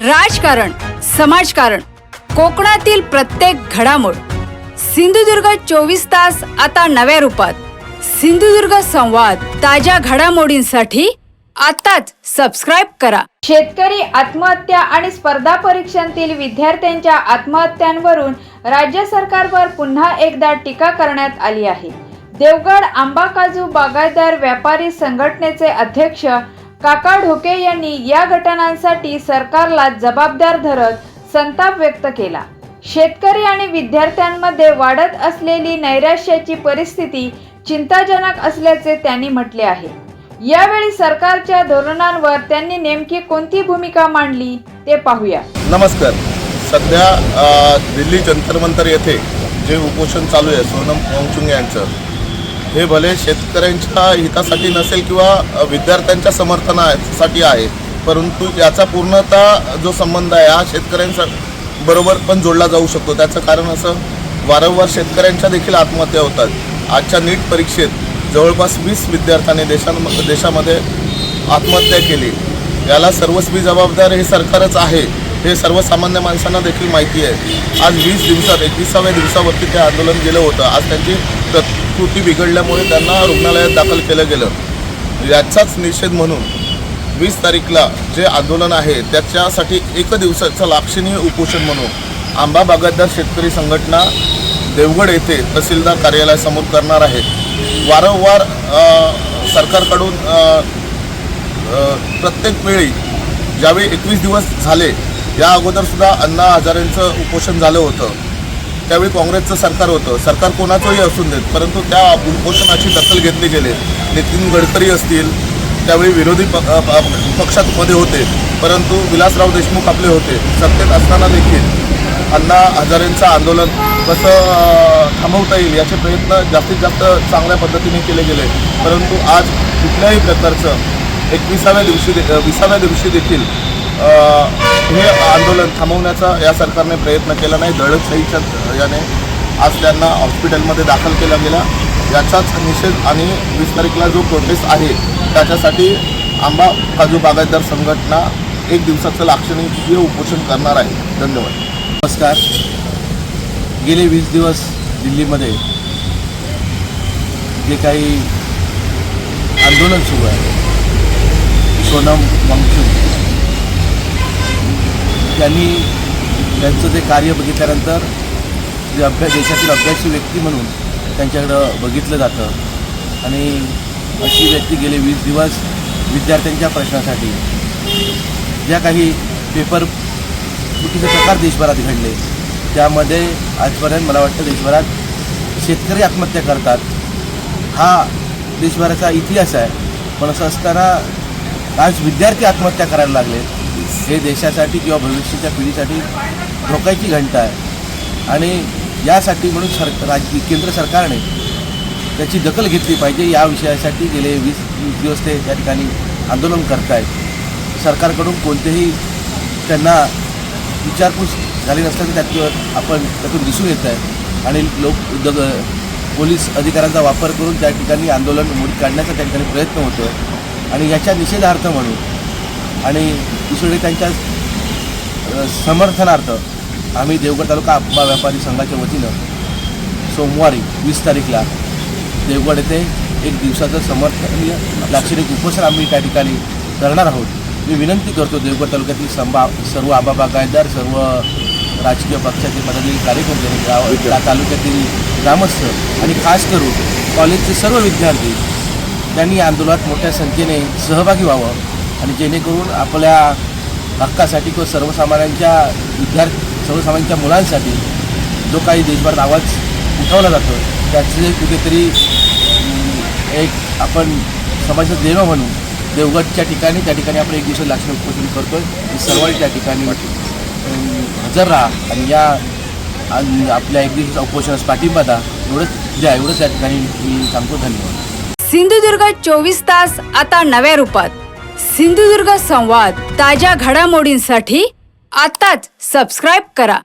राजकारण, समाजकारण, कोकणातील प्रत्येक घडामोड. सिंधुदुर्ग 24 तास आता नव्या रूपात. सिंधुदुर्ग संवाद, ताज्या घडामोडींसाठी आताच सबस्क्राइब करा. शेतकरी आत्महत्या आणि स्पर्धा परीक्षांतील विद्यार्थ्यांच्या आत्महत्यांवरून राज्य सरकारवर पुन्हा एकदा टीका करण्यात आली आहे. देवगड आंबा काजू बागायतदार व्यापारी संघटनेचे अध्यक्ष काका ढोके यांनी या घटनांसाठी सरकारला जबाबदार धरत संताप व्यक्त केला. शेतकरी आणि विद्यार्थ्यांमध्ये वाढत असलेली नैराश्याची परिस्थिती चिंताजनक असल्याचे त्यांनी म्हटले आहे. यावेळी सरकारच्या धोरणांवर त्यांनी नेमकी कोणती भूमिका मांडली ते पाहूया. नमस्कार. सध्या दिल्ली जंतर मंतर येथे जे उपोषण चालू आहे सोनम वांगचुक यांचं, हे भले शेतकऱ्यांच्या हितासाठी नसेल किंवा विद्यार्थ्यांच्या समर्थनासाठी आहे, परंतु याचा पूर्णतः जो संबंध आहे हा शेतकऱ्यांच्या बरोबर पण जोडला जाऊ शकतो. त्याचं कारण असं, वारंवार शेतकऱ्यांच्या देखील आत्महत्या होतात. आजच्या नीट परीक्षेत जवळपास 20 विद्यार्थ्यांनी देशामध्ये आत्महत्या केली. याला सर्वस्वी जबाबदार हे सरकारच आहे, हे सर्वसामान्य माणसांना देखील माहिती आहे. आज 20 दिवसात 21व्या दिवसावरती ते आंदोलन गेलं होतं. आज त्यांची प्रकृती बिघडल्यामुळे त्यांना रुग्णालयात दाखल केलं गेलं. याचाच निषेध म्हणून 20 तारीखला जे आंदोलन आहे त्याच्यासाठी 1 दिवसाचं लाक्षणीय उपोषण म्हणून आंबा बागायतदार शेतकरी संघटना देवगड येथे तहसीलदार कार्यालयासमोर करणार आहे. वारंवार सरकारकडून प्रत्येक वेळी ज्यावेळी 21 दिवस झाले, या अगोदरसुद्धा अण्णा हजारेंचं उपोषण झालं होतं, त्यावेळी काँग्रेसचं सरकार होतं. सरकार कोणाचंही असून देत, परंतु त्या उपोषणाची दखल घेतली गेली. नितीन गडकरी असतील, त्यावेळी विरोधी पक्षामध्ये होते, परंतु विलासराव देशमुख आपले होते. सत्तेत असताना देखील अण्णा हजारेंचं आंदोलन कसं थांबवता येईल याचे प्रयत्न जास्तीत जास्त चांगल्या पद्धतीने केले गेले. परंतु आज कुठल्याही प्रकारचं 20व्या दिवशी देखील हे आंदोलन थांबवण्याचा या सरकारने प्रयत्न केला नाही. दडपशाहीच्या याने आज त्यांना हॉस्पिटलमध्ये दाखल केला गेला. याचाच निषेध आणि 20 तारीखला जो प्रोटेस्ट आहे त्याच्यासाठी आंबा काजू बागायतदार संघटना 1 दिवसाचं लाक्षणिक उपोषण करणार आहे. धन्यवाद. नमस्कार. गेले 20 दिवस दिल्लीमध्ये जे काही आंदोलन सुरू आहे, सोनम वांगचुक त्यांचं ते कार्य बघितल्यानंतर जे देशातील अभ्यासू व्यक्ती म्हणून त्यांच्याकडं बघितलं जातं आणि अशी व्यक्ती गेले 20 दिवस विद्यार्थ्यांच्या प्रश्नासाठी ज्या काही पेपर फुटीचे प्रकार देशभरात घडले, त्यामध्ये आजपर्यंत मला वाटतं देशभरात शेतकरी आत्महत्या करतात हा देशभराचा इतिहास आहे. पण असं असताना आज विद्यार्थी आत्महत्या करायला लागले, हे देशासाठी किंवा भविष्याच्या पिढीसाठी धोक्याची घंटा आहे. आणि यासाठी म्हणून केंद्र सरकारने त्याची दखल घेतली पाहिजे. या विषयासाठी गेले 20 दिवस ते त्या ठिकाणी आंदोलन करत आहेत. सरकारकडून कोणतेही त्यांना विचारपूस झाली नसल्याचं त्यातून दिसून येत आहे. आणि पोलीस अधिकाऱ्यांचा वापर करून त्या ठिकाणी आंदोलन मोडीत काढण्याचा त्या ठिकाणी प्रयत्न होतो. आणि याच्या निषेधार्थ म्हणून आणि दुसरीकडे त्यांच्या समर्थनार्थ आम्ही देवगड तालुका आंबा व्यापारी संघाच्या वतीनं सोमवारी 20 तारीखला देवगड येथे 1 दिवसाचं समर्थनीय लाक्षणिक उपोषण आम्ही त्या ठिकाणी करणार आहोत. मी विनंती करतो देवगड तालुक्यातील सर्व आंबा बागायतदार, सर्व राजकीय पक्षाचे पदाधिकारी, कार्यकर्ते, तालुक्यातील ग्रामस्थ आणि खास करून कॉलेजचे सर्व विद्यार्थी त्यांनी आंदोलनात मोठ्या संख्येने सहभागी व्हावं आणि जेणेकरून आपल्या हक्कासाठी किंवा सर्वसामान्यांच्या मुलांसाठी जो काही देशभरात आवाज उठवला जातो त्याचे कुठेतरी एक आपण समाजाचं देणं म्हणून देवगडच्या ठिकाणी त्या ठिकाणी आपण 1 दिवसाचं लाक्षणिक उपोषण करतोय. सर्वांनी त्या ठिकाणी हजर राहा आणि या आपल्या 1 दिवसाच्या उपोषणास पाठिंबा द्या. एवढंच त्या ठिकाणी मी सांगतो. धन्यवाद. सिंधुदुर्ग 24 तास आता नव्या रूपात. सिंधुदुर्ग संवाद, ताज्या घडामोडींसाठी आताच सबस्क्राइब करा.